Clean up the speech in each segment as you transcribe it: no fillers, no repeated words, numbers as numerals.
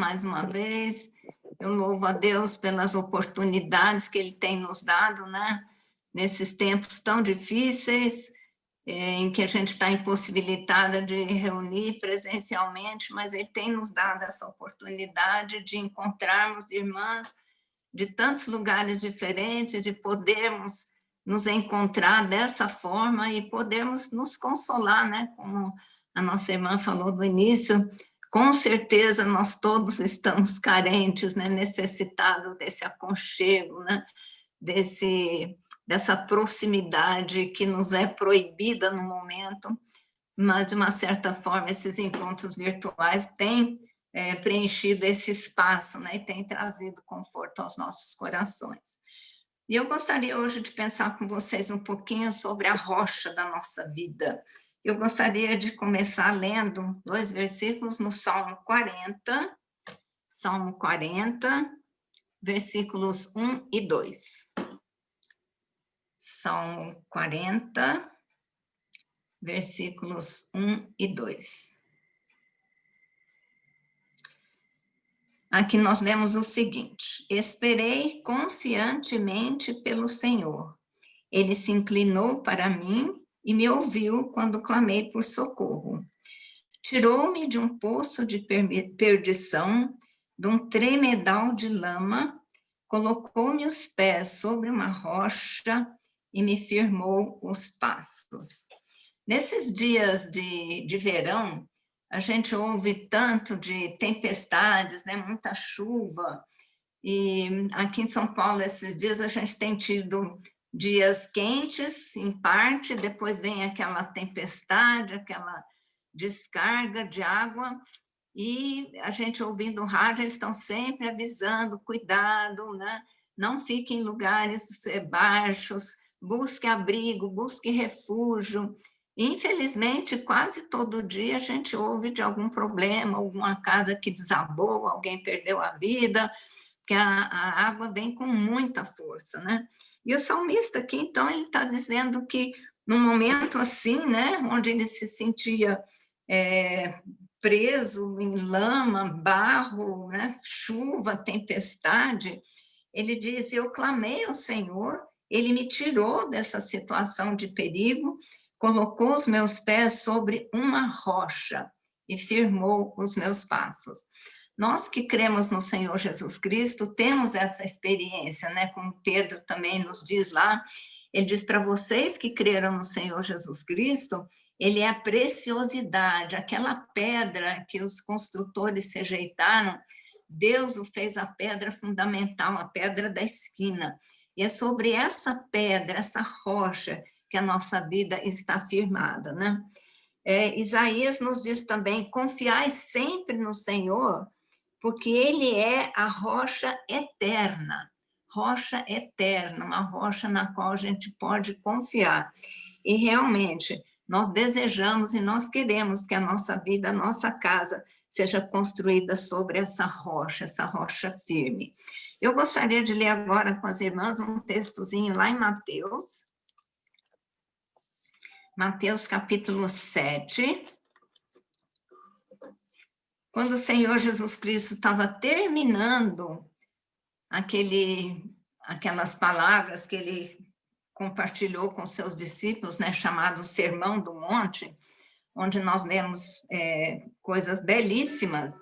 mais uma vez. Eu louvo a Deus pelas oportunidades que Ele tem nos dado, né? Nesses tempos tão difíceis, em que a gente está impossibilitada de reunir presencialmente, mas Ele tem nos dado essa oportunidade de encontrarmos irmãs de tantos lugares diferentes, de podermos nos encontrar dessa forma e podermos nos consolar, né? Como a nossa irmã falou no início, com certeza nós todos estamos carentes, né? Necessitados desse aconchego, né? Dessa proximidade que nos é proibida no momento, mas de uma certa forma esses encontros virtuais têm preenchido esse espaço, né? E têm trazido conforto aos nossos corações. E eu gostaria hoje de pensar com vocês um pouquinho sobre a rocha da nossa vida. Eu gostaria de começar lendo 2 versículos no Salmo 40, versículos 1 e 2. Salmo 40, versículos 1 e 2. Aqui nós lemos o seguinte: esperei confiantemente pelo Senhor. Ele se inclinou para mim e me ouviu quando clamei por socorro. Tirou-me de um poço de perdição, de um tremedal de lama, colocou-me os pés sobre uma rocha e me firmou os passos. Nesses dias de verão, a gente ouve tanto de tempestades, né, muita chuva, e aqui em São Paulo, esses dias, a gente tem tido dias quentes, em parte, depois vem aquela tempestade, aquela descarga de água, e a gente ouvindo o rádio, eles estão sempre avisando, cuidado, né? Não fique em lugares baixos, busque abrigo, busque refúgio. Infelizmente, quase todo dia a gente ouve de algum problema, alguma casa que desabou, alguém perdeu a vida, porque a água vem com muita força, né? E o salmista aqui, então, ele está dizendo que num momento assim, né, onde ele se sentia preso em lama, barro, né, chuva, tempestade, ele diz: eu clamei ao Senhor, ele me tirou dessa situação de perigo, colocou os meus pés sobre uma rocha e firmou os meus passos. Nós que cremos no Senhor Jesus Cristo, temos essa experiência, né? Como Pedro também nos diz lá, ele diz: para vocês que creram no Senhor Jesus Cristo, ele é a preciosidade, aquela pedra que os construtores se rejeitaram, Deus o fez a pedra fundamental, a pedra da esquina. E é sobre essa pedra, essa rocha, que a nossa vida está firmada, né? Isaías nos diz também: confiai sempre no Senhor, porque Ele é a rocha eterna, uma rocha na qual a gente pode confiar. E realmente, nós desejamos e nós queremos que a nossa vida, a nossa casa, seja construída sobre essa rocha firme. Eu gostaria de ler agora com as irmãs um textozinho lá em Mateus capítulo 7, quando o Senhor Jesus Cristo estava terminando aquelas palavras que ele compartilhou com seus discípulos, né, chamado Sermão do Monte, onde nós lemos coisas belíssimas.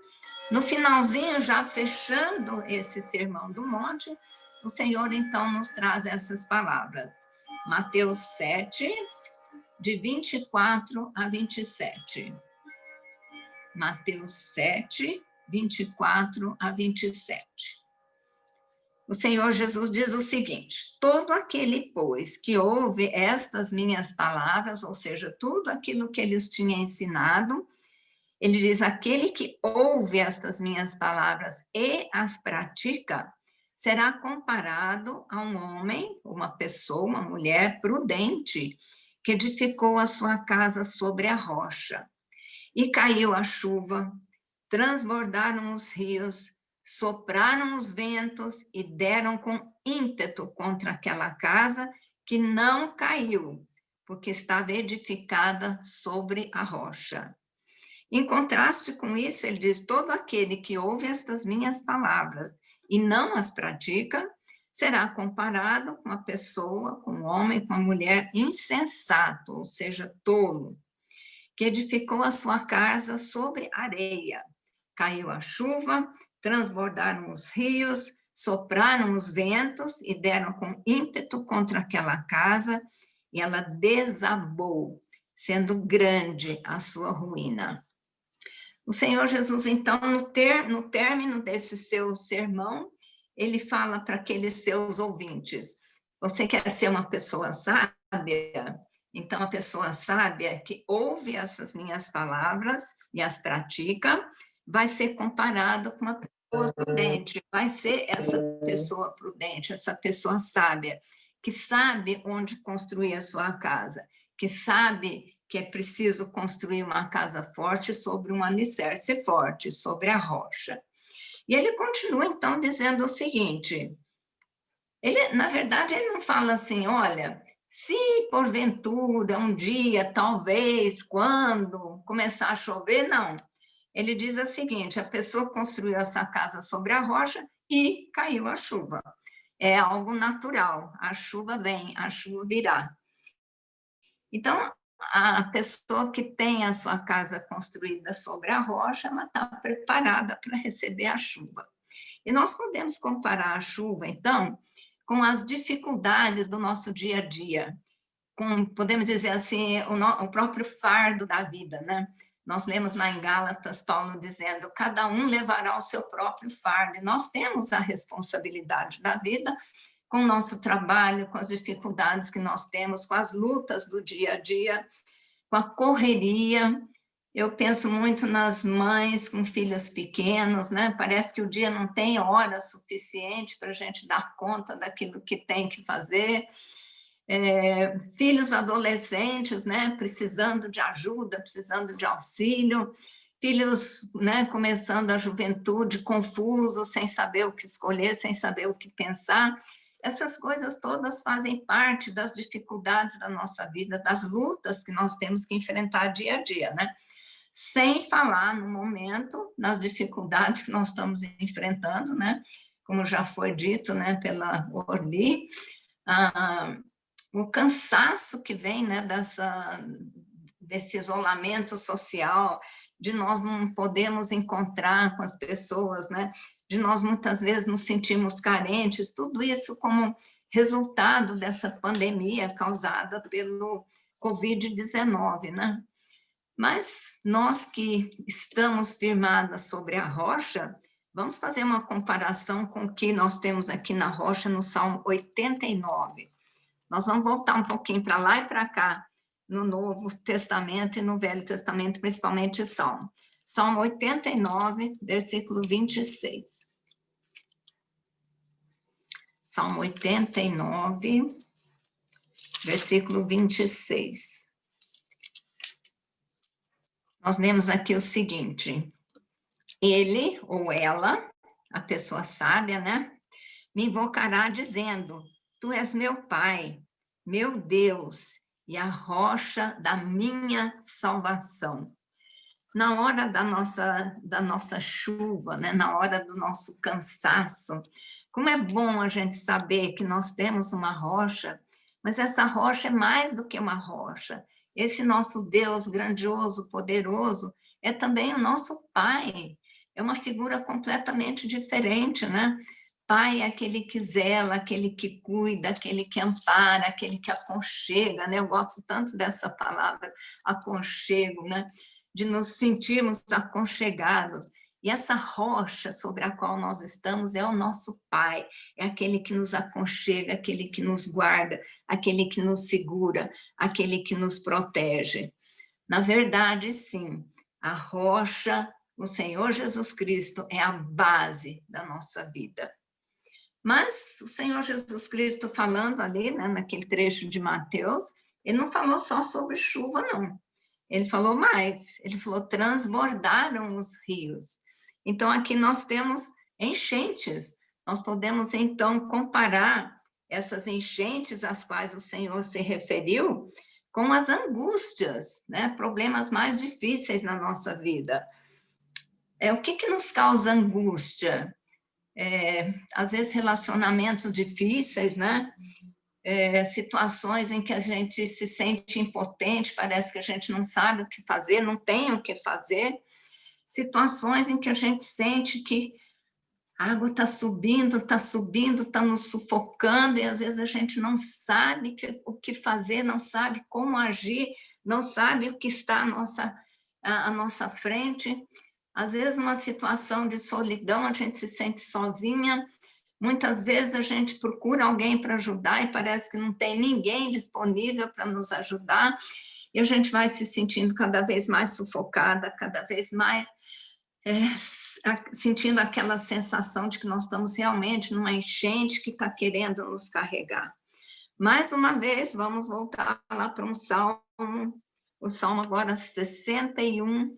No finalzinho, já fechando esse Sermão do Monte, o Senhor, então, nos traz essas palavras. Mateus 7, de 24 a 27. Mateus 7, 24 a 27. O Senhor Jesus diz o seguinte: todo aquele, pois, que ouve estas minhas palavras, ou seja, tudo aquilo que ele os tinha ensinado, ele diz: aquele que ouve estas minhas palavras e as pratica, será comparado a um homem, uma pessoa, uma mulher prudente, que edificou a sua casa sobre a rocha. E caiu a chuva, transbordaram os rios, sopraram os ventos e deram com ímpeto contra aquela casa, que não caiu, porque estava edificada sobre a rocha. Em contraste com isso, ele diz: todo aquele que ouve estas minhas palavras e não as pratica, será comparado com uma pessoa, com um homem, com uma mulher insensato, ou seja, tolo, que edificou a sua casa sobre areia. Caiu a chuva, transbordaram os rios, sopraram os ventos e deram com ímpeto contra aquela casa, e ela desabou, sendo grande a sua ruína. O Senhor Jesus, então, no término desse seu sermão, ele fala para aqueles seus ouvintes: você quer ser uma pessoa sábia? Então, a pessoa sábia que ouve essas minhas palavras e as pratica, vai ser comparado com uma pessoa prudente, vai ser essa pessoa prudente, essa pessoa sábia, que sabe onde construir a sua casa, que sabe que é preciso construir uma casa forte sobre um alicerce forte, sobre a rocha. E ele continua, então, dizendo o seguinte, na verdade, ele não fala assim, olha, se porventura, um dia, talvez, quando começar a chover, não. Ele diz o seguinte, a pessoa construiu essa casa sobre a rocha e caiu a chuva. É algo natural, a chuva vem, a chuva virá. Então, a pessoa que tem a sua casa construída sobre a rocha, ela está preparada para receber a chuva. E nós podemos comparar a chuva, então, com as dificuldades do nosso dia a dia, com, podemos dizer assim, o próprio fardo da vida, né? Nós lemos lá em Gálatas, Paulo dizendo, cada um levará o seu próprio fardo, e nós temos a responsabilidade da vida com o nosso trabalho, com as dificuldades que nós temos, com as lutas do dia a dia, com a correria. Eu penso muito nas mães com filhos pequenos, né? Parece que o dia não tem hora suficiente para a gente dar conta daquilo que tem que fazer. Filhos adolescentes, né? Precisando de ajuda, precisando de auxílio. Filhos, né? Começando a juventude, confusos, sem saber o que escolher, sem saber o que pensar. Essas coisas todas fazem parte das dificuldades da nossa vida, das lutas que nós temos que enfrentar dia a dia, né? Sem falar, no momento, nas dificuldades que nós estamos enfrentando, né? Como já foi dito, né, pela Orly, o cansaço que vem, né, desse isolamento social, de nós não podemos encontrar com as pessoas, né? De nós muitas vezes nos sentimos carentes, tudo isso como resultado dessa pandemia causada pelo Covid-19, né? Mas nós que estamos firmadas sobre a rocha, vamos fazer uma comparação com o que nós temos aqui na rocha, no Salmo 89. Nós vamos voltar um pouquinho para lá e para cá, no Novo Testamento e no Velho Testamento, principalmente Salmo. Salmo 89, versículo 26. Salmo 89, versículo 26. Nós lemos aqui o seguinte: ele ou ela, a pessoa sábia, né, me invocará dizendo: tu és meu Pai, meu Deus, e a rocha da minha salvação. Na hora da nossa chuva, né, na hora do nosso cansaço, como é bom a gente saber que nós temos uma rocha, mas essa rocha é mais do que uma rocha. Esse nosso Deus grandioso, poderoso, é também o nosso Pai. É uma figura completamente diferente, né? Pai é aquele que zela, aquele que cuida, aquele que ampara, aquele que aconchega, né? Eu gosto tanto dessa palavra, aconchego, né? De nos sentirmos aconchegados. E essa rocha sobre a qual nós estamos é o nosso Pai, é aquele que nos aconchega, aquele que nos guarda, aquele que nos segura, aquele que nos protege. Na verdade, sim, a rocha, o Senhor Jesus Cristo, é a base da nossa vida. Mas o Senhor Jesus Cristo falando ali, né, naquele trecho de Mateus, ele não falou só sobre chuva, não. Ele falou mais, ele falou, transbordaram os rios. Então, aqui nós temos enchentes. Nós podemos, então, comparar essas enchentes às quais o Senhor se referiu com as angústias, né? Problemas mais difíceis na nossa vida. O que nos causa angústia? Às vezes relacionamentos difíceis, né? Situações em que a gente se sente impotente, parece que a gente não sabe o que fazer, não tem o que fazer. Situações em que a gente sente que a água está subindo, está nos sufocando, e às vezes a gente não sabe o que fazer, não sabe como agir, não sabe o que está à nossa frente. Às vezes, uma situação de solidão, a gente se sente sozinha. Muitas vezes a gente procura alguém para ajudar e parece que não tem ninguém disponível para nos ajudar, e a gente vai se sentindo cada vez mais sufocada, cada vez mais sentindo aquela sensação de que nós estamos realmente numa enchente que está querendo nos carregar. Mais uma vez, vamos voltar lá para um salmo, o salmo agora 61,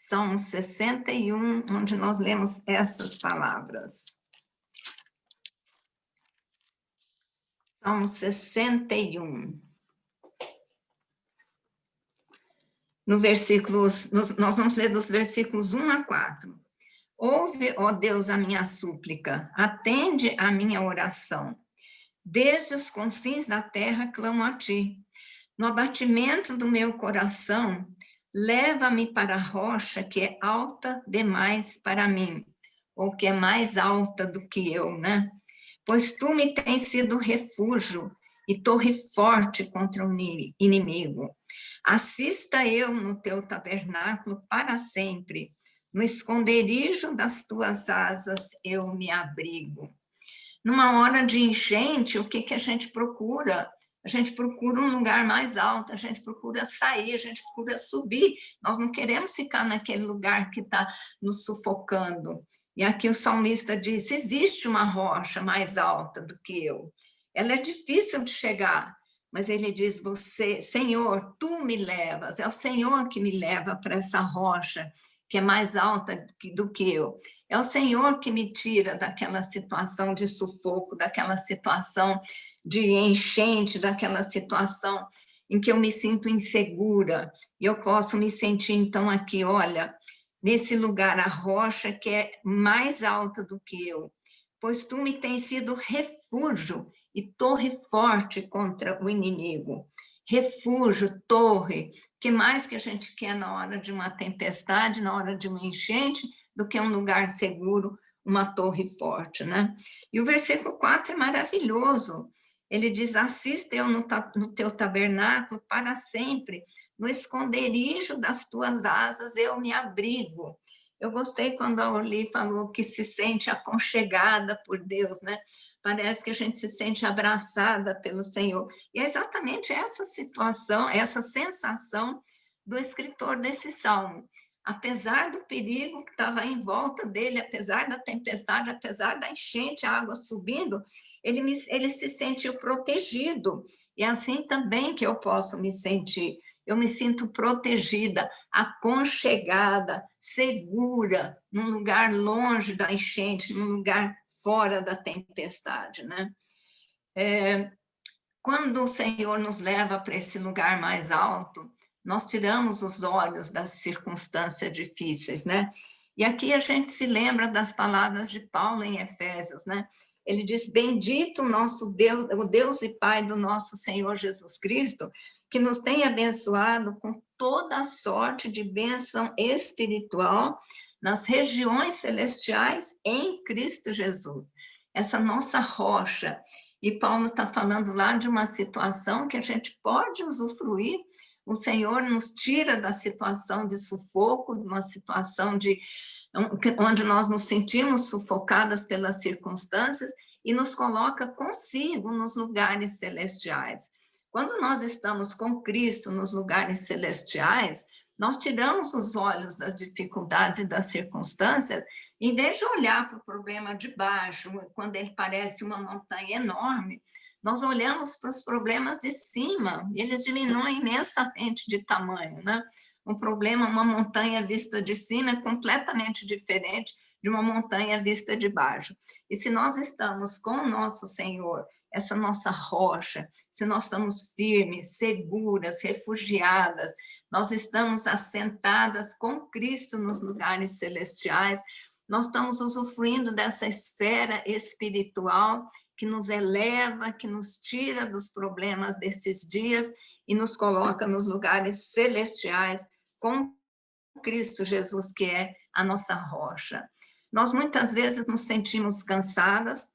Salmo 61, onde nós lemos essas palavras. Salmo 61. Nós vamos ler dos versículos 1 a 4. Ouve, ó Deus, a minha súplica, atende a minha oração. Desde os confins da terra clamo a ti. No abatimento do meu coração, leva-me para a rocha que é alta demais para mim, ou que é mais alta do que eu, né? Pois tu me tens sido refúgio e torre forte contra o inimigo. Assista eu no teu tabernáculo para sempre. No esconderijo das tuas asas eu me abrigo. Numa hora de enchente, o que a gente procura? A gente procura um lugar mais alto, a gente procura sair, a gente procura subir. Nós não queremos ficar naquele lugar que está nos sufocando. E aqui o salmista diz: existe uma rocha mais alta do que eu. Ela é difícil de chegar, mas ele diz: você, Senhor, tu me levas. É o Senhor que me leva para essa rocha que é mais alta do que eu. É o Senhor que me tira daquela situação de sufoco, daquela situação de enchente, daquela situação em que eu me sinto insegura. E eu posso me sentir, então, aqui, olha, nesse lugar, a rocha que é mais alta do que eu, pois tu me tens sido refúgio e torre forte contra o inimigo. Refúgio, torre, que mais que a gente quer na hora de uma tempestade, na hora de uma enchente, do que um lugar seguro, uma torre forte, né? E o versículo 4 é maravilhoso. Ele diz: assista eu no teu tabernáculo para sempre, no esconderijo das tuas asas eu me abrigo. Eu gostei quando a Orly falou que se sente aconchegada por Deus, né? Parece que a gente se sente abraçada pelo Senhor. E é exatamente essa situação, essa sensação do escritor desse salmo. Apesar do perigo que estava em volta dele, apesar da tempestade, apesar da enchente, a água subindo, ele se sentiu protegido. E é assim também que eu posso me sentir. Eu me sinto protegida, aconchegada, segura, num lugar longe da enchente, num lugar fora da tempestade, né? Quando o Senhor nos leva para esse lugar mais alto, nós tiramos os olhos das circunstâncias difíceis, né? E aqui a gente se lembra das palavras de Paulo em Efésios, né? Ele diz: bendito nosso Deus, o Deus e Pai do nosso Senhor Jesus Cristo, que nos tem abençoado com toda a sorte de bênção espiritual nas regiões celestiais em Cristo Jesus. Essa nossa rocha. E Paulo está falando lá de uma situação que a gente pode usufruir. O Senhor nos tira da situação de sufoco, de uma situação onde nós nos sentimos sufocadas pelas circunstâncias e nos coloca consigo nos lugares celestiais. Quando nós estamos com Cristo nos lugares celestiais, nós tiramos os olhos das dificuldades e das circunstâncias, em vez de olhar para o problema de baixo, quando ele parece uma montanha enorme, nós olhamos para os problemas de cima, e eles diminuem imensamente de tamanho, né? Um problema, uma montanha vista de cima é completamente diferente de uma montanha vista de baixo. E se nós estamos com o nosso Senhor essa nossa rocha, se nós estamos firmes, seguras, refugiadas, nós estamos assentadas com Cristo nos lugares celestiais, nós estamos usufruindo dessa esfera espiritual que nos eleva, que nos tira dos problemas desses dias e nos coloca nos lugares celestiais com Cristo Jesus, que é a nossa rocha. Nós muitas vezes nos sentimos cansadas,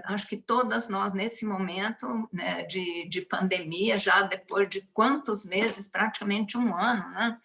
acho que todas nós, nesse momento, né, de pandemia, já depois de quantos meses, praticamente um ano, né?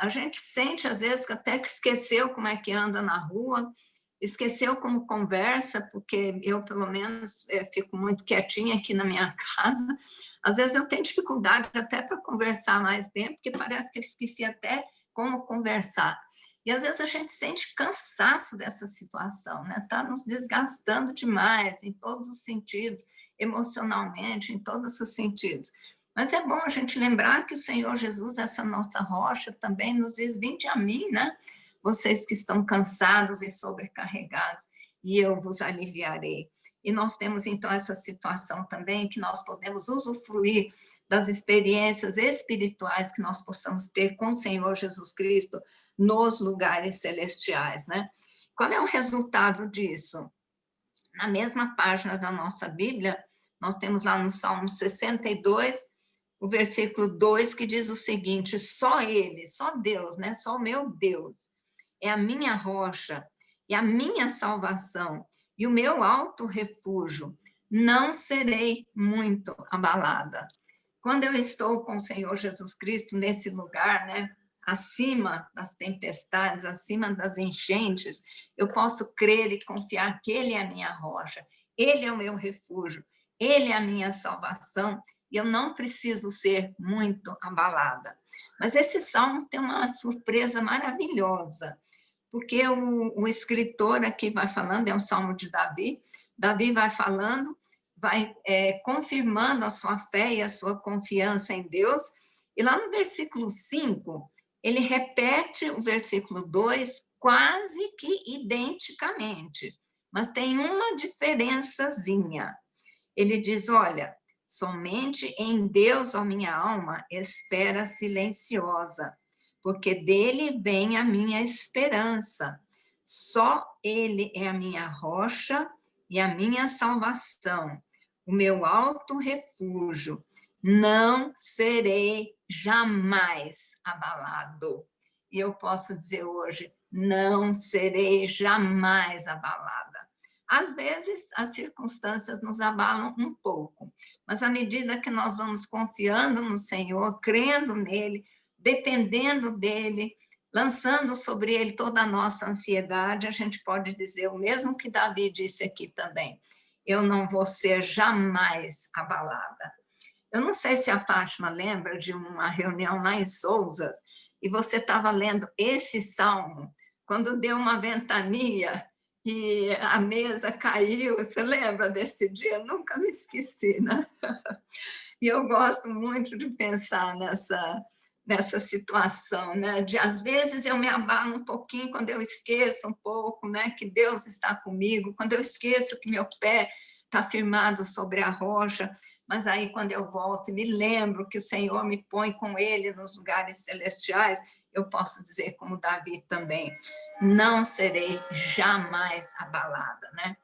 A gente sente, às vezes, que até que esqueceu como é que anda na rua, esqueceu como conversa, porque eu, pelo menos, fico muito quietinha aqui na minha casa. Às vezes eu tenho dificuldade até para conversar mais tempo, porque parece que eu esqueci até como conversar. E às vezes a gente sente cansaço dessa situação, né? Está nos desgastando demais, em todos os sentidos, emocionalmente, em todos os sentidos. Mas é bom a gente lembrar que o Senhor Jesus, essa nossa rocha, também nos diz: vinde a mim, né? Vocês que estão cansados e sobrecarregados, e eu vos aliviarei. E nós temos, então, essa situação também, que nós podemos usufruir das experiências espirituais que nós possamos ter com o Senhor Jesus Cristo nos lugares celestiais, né? Qual é o resultado disso? Na mesma página da nossa Bíblia, nós temos lá no Salmo 62, o versículo 2, que diz o seguinte: só Ele, só Deus, né? Só o meu Deus é a minha rocha e a minha salvação e o meu alto refúgio. Não serei muito abalada. Quando eu estou com o Senhor Jesus Cristo nesse lugar, né, acima das tempestades, acima das enchentes, eu posso crer e confiar que Ele é a minha rocha, Ele é o meu refúgio, Ele é a minha salvação, e eu não preciso ser muito abalada. Mas esse salmo tem uma surpresa maravilhosa, porque o escritor aqui vai falando, é um salmo de Davi, Davi vai falando, vai confirmando a sua fé e a sua confiança em Deus, e lá no versículo 5, ele repete o versículo 2 quase que identicamente, mas tem uma diferençazinha. Ele diz: olha, somente em Deus, ó minha alma, espera silenciosa, porque dele vem a minha esperança. Só ele é a minha rocha e a minha salvação, o meu alto refúgio. Não serei jamais abalado. E eu posso dizer hoje: não serei jamais abalada. Às vezes, as circunstâncias nos abalam um pouco, mas à medida que nós vamos confiando no Senhor, crendo nele, dependendo dele, lançando sobre ele toda a nossa ansiedade, a gente pode dizer o mesmo que Davi disse aqui também: eu não vou ser jamais abalada. Eu não sei se a Fátima lembra de uma reunião lá em Sousas, e você estava lendo esse salmo, quando deu uma ventania e a mesa caiu. Você lembra desse dia? Eu nunca me esqueci, né? E eu gosto muito de pensar nessa situação, né? De às vezes eu me abalo um pouquinho quando eu esqueço um pouco, né? Que Deus está comigo, quando eu esqueço que meu pé está firmado sobre a rocha, mas aí quando eu volto e me lembro que o Senhor me põe com Ele nos lugares celestiais, eu posso dizer como Davi também: não serei jamais abalada, né?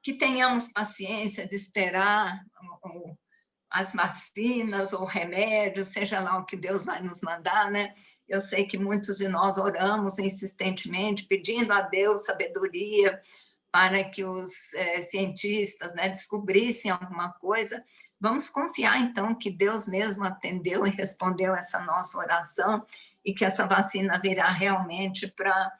Que tenhamos paciência de esperar as vacinas ou remédios, seja lá o que Deus vai nos mandar, né? Eu sei que muitos de nós oramos insistentemente, pedindo a Deus sabedoria para que os cientistas, né, descobrissem alguma coisa. Vamos confiar, então, que Deus mesmo atendeu e respondeu essa nossa oração e que essa vacina virá realmente para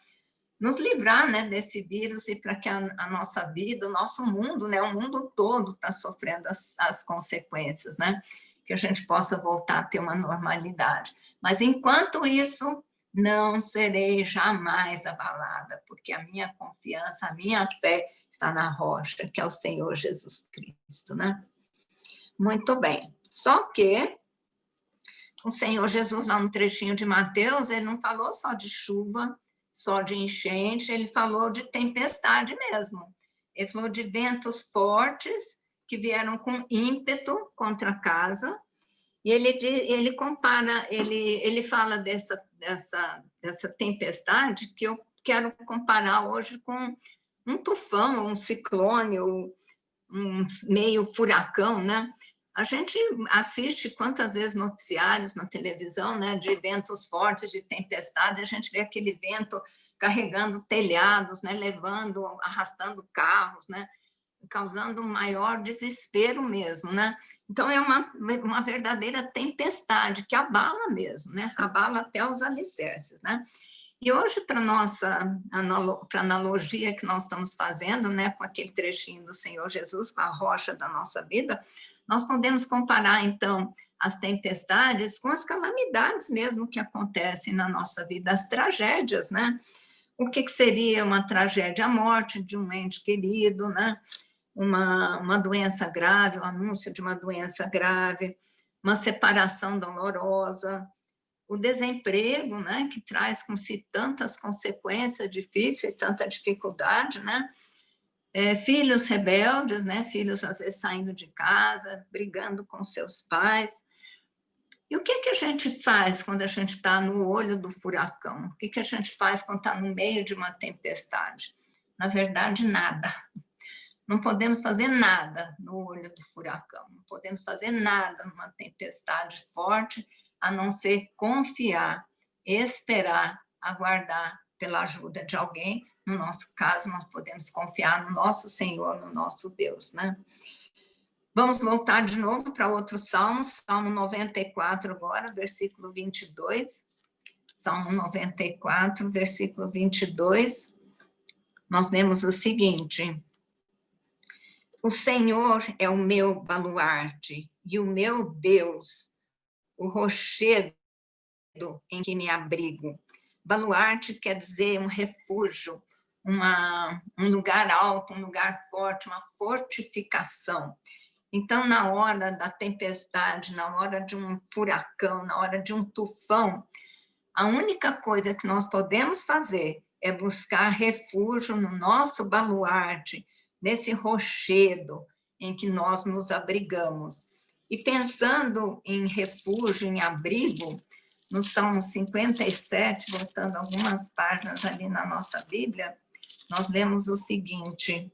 nos livrar, né, desse vírus e para que a nossa vida, o nosso mundo, né, o mundo todo está sofrendo as consequências, né, que a gente possa voltar a ter uma normalidade. Mas, enquanto isso, não serei jamais abalada, porque a minha confiança, a minha fé está na rocha, que é o Senhor Jesus Cristo, né? Muito bem. Só que o Senhor Jesus, lá no trechinho de Mateus, ele não falou só de chuva, só de enchente, ele falou de tempestade mesmo. Ele falou de ventos fortes que vieram com ímpeto contra a casa, e ele compara, ele fala dessa tempestade que eu quero comparar hoje com um tufão, um ciclone, ou um meio furacão, né? A gente assiste quantas vezes noticiários na televisão, né, de ventos fortes, de tempestade, a gente vê aquele vento carregando telhados, né, levando, arrastando carros, né, causando um maior desespero mesmo, né? Então, é uma verdadeira tempestade que abala mesmo, né? Abala até os alicerces, né? E hoje, para a analogia que nós estamos fazendo, né, com aquele trechinho do Senhor Jesus, com a rocha da nossa vida, nós podemos comparar, então, as tempestades com as calamidades mesmo que acontecem na nossa vida, as tragédias, né? O que seria uma tragédia? A morte de um ente querido, né? Uma doença grave, o anúncio de uma doença grave, uma separação dolorosa, o desemprego, né, que traz com si tantas consequências difíceis, tanta dificuldade, né? Filhos rebeldes, né? Filhos às vezes saindo de casa, brigando com seus pais. E o que a gente faz quando a gente está no olho do furacão? O que a gente faz quando está no meio de uma tempestade? Na verdade, nada. Não podemos fazer nada no olho do furacão, não podemos fazer nada numa tempestade forte, a não ser confiar, esperar, aguardar pela ajuda de alguém. No nosso caso, nós podemos confiar no nosso Senhor, no nosso Deus, né? Vamos voltar de novo para outro salmo, Salmo 94 agora, versículo 22. Salmo 94, versículo 22. Nós lemos o seguinte: o Senhor é o meu baluarte e o meu Deus, o rochedo em que me abrigo. Baluarte quer dizer um refúgio, um lugar alto, um lugar forte, uma fortificação. Então, na hora da tempestade, na hora de um furacão, na hora de um tufão, a única coisa que nós podemos fazer é buscar refúgio no nosso baluarte, nesse rochedo em que nós nos abrigamos. E pensando em refúgio, em abrigo, no Salmo 57, voltando algumas páginas ali na nossa Bíblia, nós lemos o seguinte: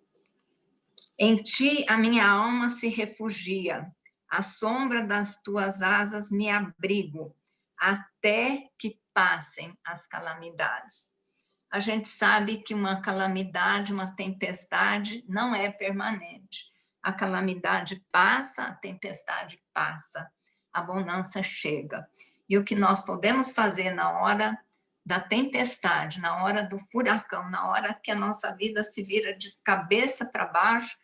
em ti a minha alma se refugia, à sombra das tuas asas me abrigo, até que passem as calamidades. A gente sabe que uma calamidade, uma tempestade, não é permanente. A calamidade passa, a tempestade passa, a bonança chega. E o que nós podemos fazer na hora da tempestade, na hora do furacão, na hora que a nossa vida se vira de cabeça para baixo,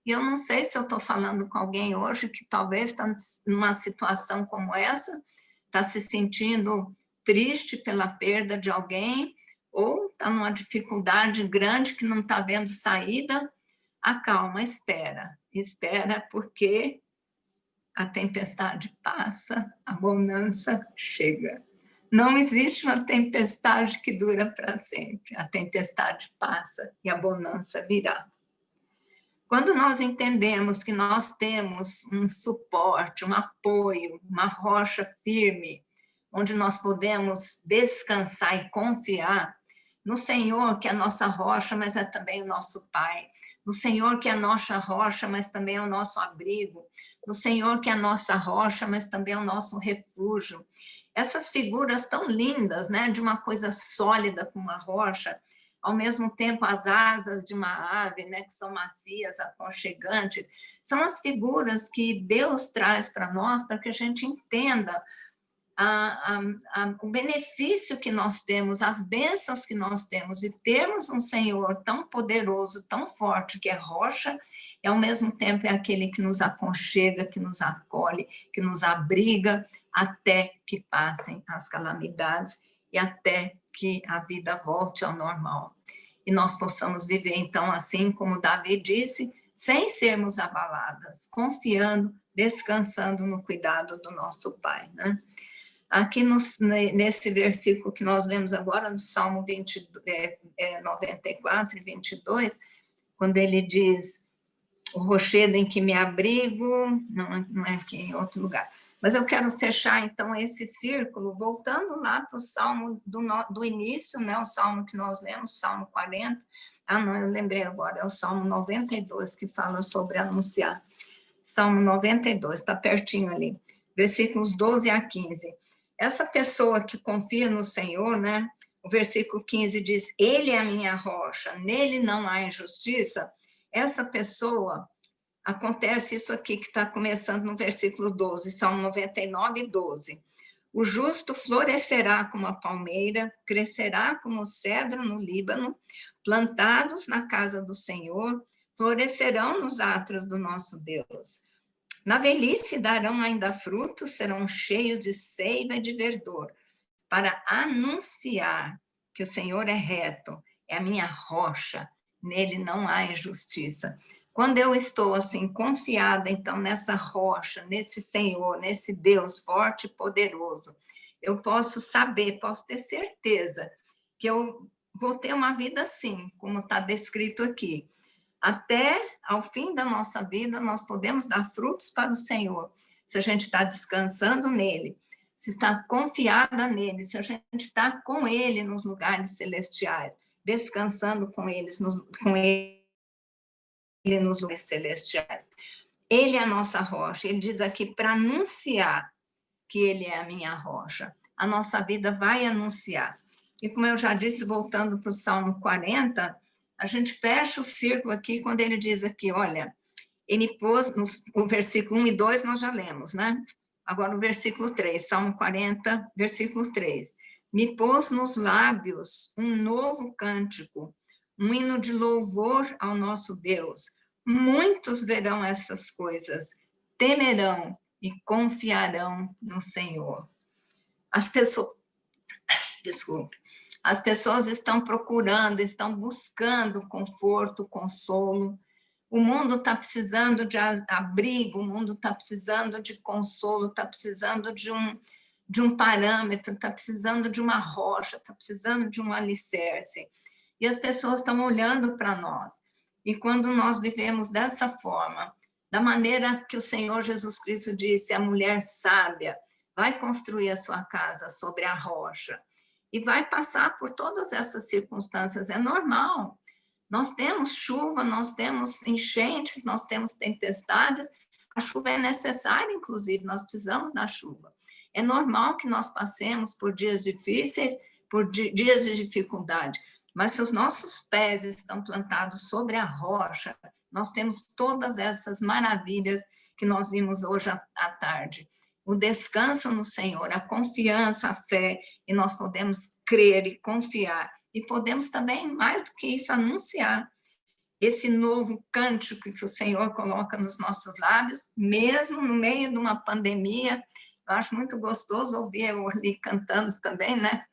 e eu não sei se eu estou falando com alguém hoje que talvez está numa situação como essa, está se sentindo triste pela perda de alguém, ou está numa dificuldade grande que não está vendo saída. Acalma, espera porque a tempestade passa, a bonança chega. Não existe uma tempestade que dura para sempre. A tempestade passa e a bonança virá. Quando nós entendemos que nós temos um suporte, um apoio, uma rocha firme, onde nós podemos descansar e confiar no Senhor, que é a nossa rocha, mas é também o nosso Pai, no Senhor, que é a nossa rocha, mas também é o nosso abrigo, no Senhor, que é a nossa rocha, mas também é o nosso refúgio. Essas figuras tão lindas, né, de uma coisa sólida como uma rocha, ao mesmo tempo as asas de uma ave, né, que são macias, aconchegantes, são as figuras que Deus traz para nós, para que a gente entenda o benefício que nós temos, as bênçãos que nós temos de termos um Senhor tão poderoso, tão forte, que é rocha, e ao mesmo tempo é aquele que nos aconchega, que nos acolhe, que nos abriga, até que passem as calamidades e até que a vida volte ao normal. E nós possamos viver, então, assim como Davi disse, sem sermos abaladas, confiando, descansando no cuidado do nosso Pai, né? Aqui nesse versículo que nós lemos agora, no Salmo 94 e 22, quando ele diz, o rochedo em que me abrigo, não é aqui em outro lugar. Mas eu quero fechar, então, esse círculo, voltando lá para o Salmo do início, né, o Salmo que nós lemos, Salmo 40. Ah, não, eu lembrei agora, é o Salmo 92, que fala sobre anunciar. Salmo 92, está pertinho ali, versículos 12 a 15. Essa pessoa que confia no Senhor, né, o versículo 15 diz, ele é a minha rocha, nele não há injustiça. Essa pessoa, acontece isso aqui que está começando no versículo 12, Salmo 99, 12. O justo florescerá como a palmeira, crescerá como o cedro no Líbano, plantados na casa do Senhor, florescerão nos átrios do nosso Deus. Na velhice darão ainda frutos, serão cheios de seiva e de verdor, para anunciar que o Senhor é reto, é a minha rocha, nele não há injustiça. Quando eu estou assim confiada então nessa rocha, nesse Senhor, nesse Deus forte e poderoso, eu posso saber, posso ter certeza que eu vou ter uma vida assim, como está descrito aqui. Até ao fim da nossa vida, nós podemos dar frutos para o Senhor, se a gente está descansando nele, se está confiada nele, se a gente está com ele nos lugares celestiais, descansando com ele nos lugares celestiais. Ele é a nossa rocha. Ele diz aqui para anunciar que ele é a minha rocha. A nossa vida vai anunciar. E como eu já disse, voltando para o Salmo 40, a gente fecha o círculo aqui quando ele diz aqui, olha, ele pôs, o versículo 1 e 2 nós já lemos, né? Agora o versículo 3, Salmo 40, versículo 3. Me pôs nos lábios um novo cântico, um hino de louvor ao nosso Deus. Muitos verão essas coisas, temerão e confiarão no Senhor. As pessoas, desculpe, as pessoas estão procurando, estão buscando conforto, consolo. O mundo está precisando de abrigo, o mundo está precisando de consolo, está precisando de um parâmetro, está precisando de uma rocha, está precisando de um alicerce. E as pessoas estão olhando para nós. E quando nós vivemos dessa forma, da maneira que o Senhor Jesus Cristo disse, a mulher sábia vai construir a sua casa sobre a rocha e vai passar por todas essas circunstâncias, é normal. Nós temos chuva, nós temos enchentes, nós temos tempestades, a chuva é necessária, inclusive, nós precisamos da chuva. É normal que nós passemos por dias difíceis, por dias de dificuldade, mas se os nossos pés estão plantados sobre a rocha, nós temos todas essas maravilhas que nós vimos hoje à tarde. O descanso no Senhor, a confiança, a fé, e nós podemos crer e confiar. E podemos também, mais do que isso, anunciar esse novo cântico que o Senhor coloca nos nossos lábios, mesmo no meio de uma pandemia. Eu acho muito gostoso ouvir eu ali cantando também, né?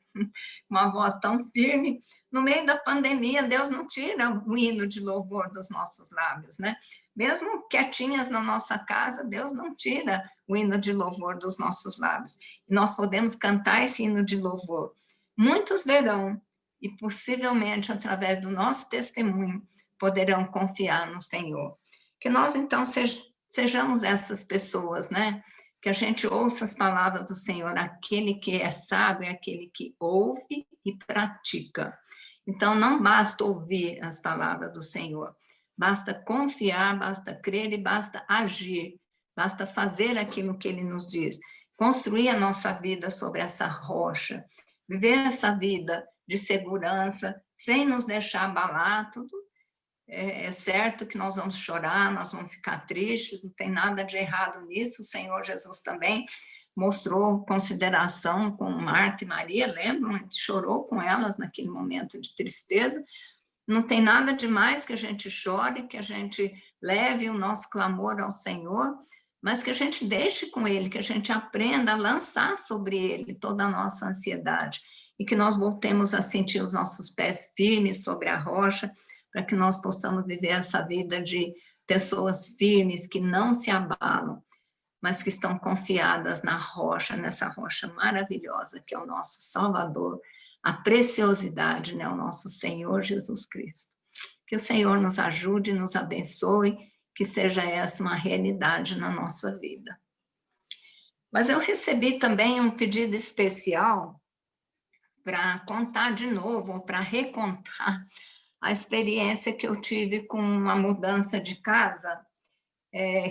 Uma voz tão firme. No meio da pandemia, Deus não tira o hino de louvor dos nossos lábios, né? Mesmo quietinhas na nossa casa, Deus não tira o hino de louvor dos nossos lábios. E nós podemos cantar esse hino de louvor. Muitos verão, e possivelmente, através do nosso testemunho, poderão confiar no Senhor. Que nós, então, sejamos essas pessoas, né? Que a gente ouça as palavras do Senhor, aquele que é sábio é aquele que ouve e pratica. Então, não basta ouvir as palavras do Senhor, basta confiar, basta crer e basta agir, basta fazer aquilo que Ele nos diz, construir a nossa vida sobre essa rocha, viver essa vida de segurança, sem nos deixar abalar, tudo. É certo que nós vamos chorar, nós vamos ficar tristes, não tem nada de errado nisso. O Senhor Jesus também mostrou consideração com Marta e Maria, lembram? A gente chorou com elas naquele momento de tristeza. Não tem nada demais que a gente chore, que a gente leve o nosso clamor ao Senhor, mas que a gente deixe com Ele, que a gente aprenda a lançar sobre Ele toda a nossa ansiedade e que nós voltemos a sentir os nossos pés firmes sobre a rocha, para que nós possamos viver essa vida de pessoas firmes, que não se abalam, mas que estão confiadas na rocha, nessa rocha maravilhosa que é o nosso Salvador, a preciosidade, né, o nosso Senhor Jesus Cristo. Que o Senhor nos ajude, nos abençoe, que seja essa uma realidade na nossa vida. Mas eu recebi também um pedido especial para contar de novo, para recontar a experiência que eu tive com a mudança de casa,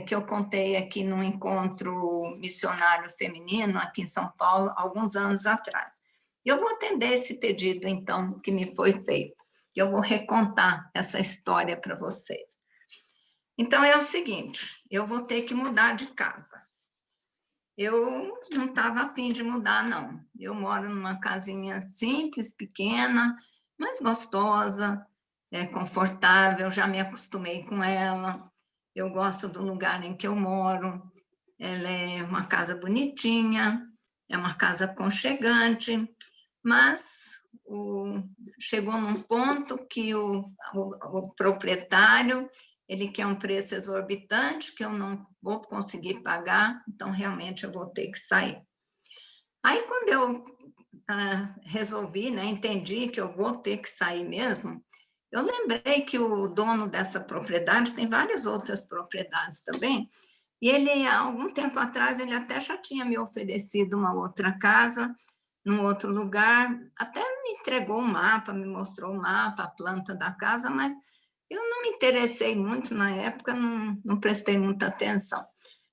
que eu contei aqui num encontro missionário feminino aqui em São Paulo, alguns anos atrás. Eu vou atender esse pedido, então, que me foi feito. Eu vou recontar essa história para vocês. Então, é o seguinte, eu vou ter que mudar de casa. Eu não estava afim de mudar, não. Eu moro numa casinha simples, pequena, mas gostosa, confortável, já me acostumei com ela. Eu gosto do lugar em que eu moro. Ela é uma casa bonitinha, é uma casa aconchegante, mas chegou num ponto que o proprietário ele quer um preço exorbitante que eu não vou conseguir pagar, então realmente eu vou ter que sair. Aí quando eu resolvi, né, entendi que eu vou ter que sair mesmo, eu lembrei que o dono dessa propriedade tem várias outras propriedades também, e ele, há algum tempo atrás, ele até já tinha me oferecido uma outra casa, num outro lugar, até me entregou um mapa, me mostrou o mapa, a planta da casa, mas eu não me interessei muito na época, não prestei muita atenção.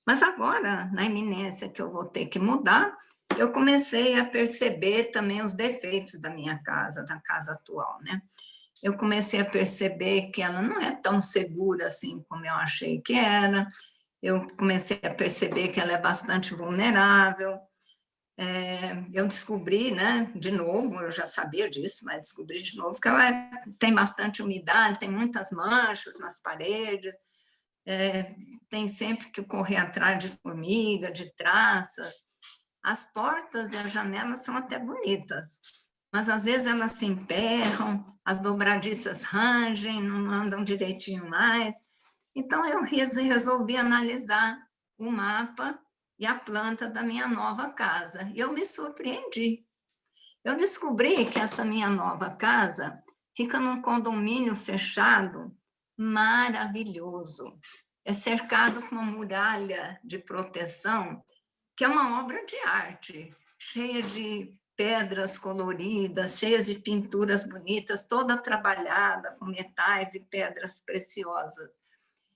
Mas agora, na iminência que eu vou ter que mudar, eu comecei a perceber também os defeitos da minha casa, da casa atual, né? Eu comecei a perceber que ela não é tão segura assim como eu achei que era. Eu comecei a perceber que ela é bastante vulnerável. Eu descobri, né, de novo, eu já sabia disso, mas descobri de novo que ela tem bastante umidade, tem muitas manchas nas paredes, tem sempre que correr atrás de formiga, de traças. As portas e as janelas são até bonitas, mas às vezes elas se emperram, as dobradiças rangem, não andam direitinho mais. Então, eu resolvi analisar o mapa e a planta da minha nova casa. E eu me surpreendi. Eu descobri que essa minha nova casa fica num condomínio fechado maravilhoso. É cercado com uma muralha de proteção, que é uma obra de arte, cheia de pedras coloridas, cheias de pinturas bonitas, toda trabalhada com metais e pedras preciosas.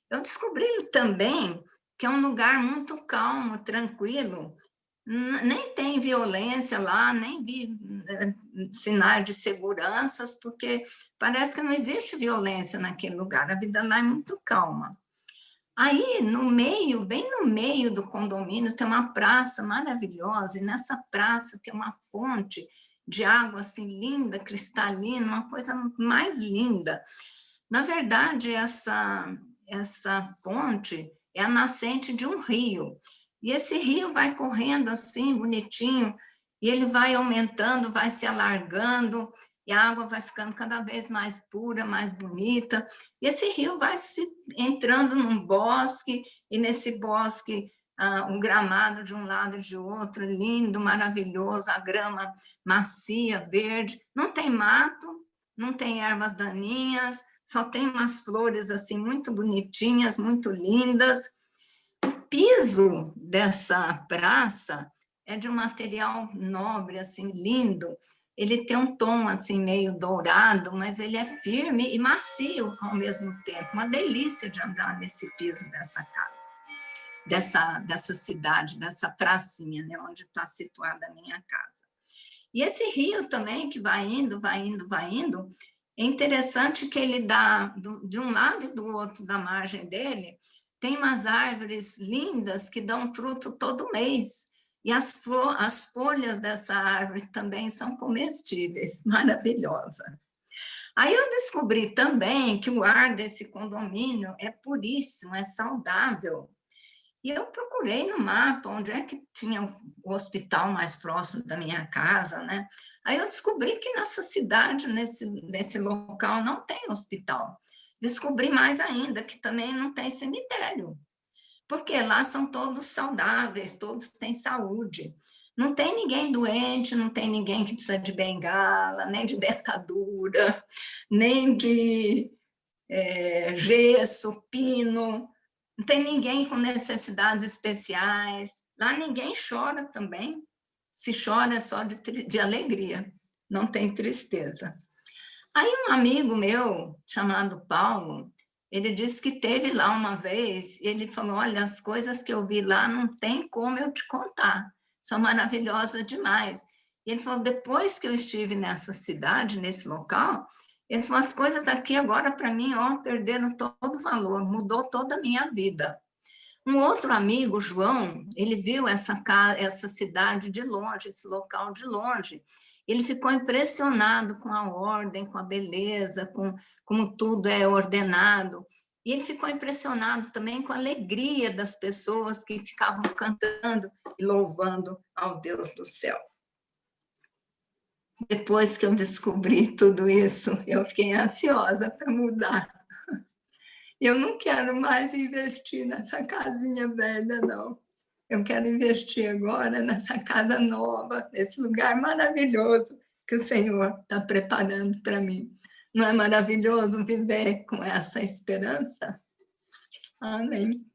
Eu descobri também que é um lugar muito calmo, tranquilo, nem tem violência lá, nem vi sinais de seguranças, porque parece que não existe violência naquele lugar, a vida lá é muito calma. Aí, no meio, bem no meio do condomínio, tem uma praça maravilhosa, e nessa praça tem uma fonte de água assim linda, cristalina, uma coisa mais linda. Na verdade, essa fonte é a nascente de um rio. E esse rio vai correndo assim, bonitinho, e ele vai aumentando, vai se alargando, e a água vai ficando cada vez mais pura, mais bonita. E esse rio vai se entrando num bosque, e nesse bosque um gramado de um lado e de outro, lindo, maravilhoso, a grama macia, verde. Não tem mato, não tem ervas daninhas, só tem umas flores assim muito bonitinhas, muito lindas. O piso dessa praça é de um material nobre, assim, lindo. Ele tem um tom assim meio dourado, mas ele é firme e macio ao mesmo tempo. Uma delícia de andar nesse piso dessa casa, dessa cidade, dessa pracinha, né, onde está situada a minha casa. E esse rio também que vai indo, vai indo, vai indo, é interessante que ele dá, de um lado e do outro da margem dele, tem umas árvores lindas que dão fruto todo mês. E as folhas dessa árvore também são comestíveis, maravilhosa. Aí eu descobri também que o ar desse condomínio é puríssimo, é saudável. E eu procurei no mapa onde é que tinha o hospital mais próximo da minha casa, né? Aí eu descobri que nessa cidade, nesse local, não tem hospital. Descobri mais ainda que também não tem cemitério, porque lá são todos saudáveis, todos têm saúde. Não tem ninguém doente, não tem ninguém que precisa de bengala, nem de dentadura, nem de gesso, pino, não tem ninguém com necessidades especiais. Lá ninguém chora também. Se chora é só de alegria, não tem tristeza. Aí um amigo meu, chamado Paulo, ele disse que teve lá uma vez, e ele falou, olha, as coisas que eu vi lá não tem como eu te contar, são maravilhosas demais. E ele falou, depois que eu estive nessa cidade, nesse local, ele falou, as coisas aqui agora, para mim, ó, perderam todo o valor, mudou toda a minha vida. Um outro amigo, João, ele viu essa cidade de longe, esse local de longe. Ele ficou impressionado com a ordem, com a beleza, com como tudo é ordenado. E ele ficou impressionado também com a alegria das pessoas que ficavam cantando e louvando ao Deus do céu. Depois que eu descobri tudo isso, eu fiquei ansiosa para mudar. Eu não quero mais investir nessa casinha velha, não. Eu quero investir agora nessa casa nova, nesse lugar maravilhoso que o Senhor está preparando para mim. Não é maravilhoso viver com essa esperança? Amém.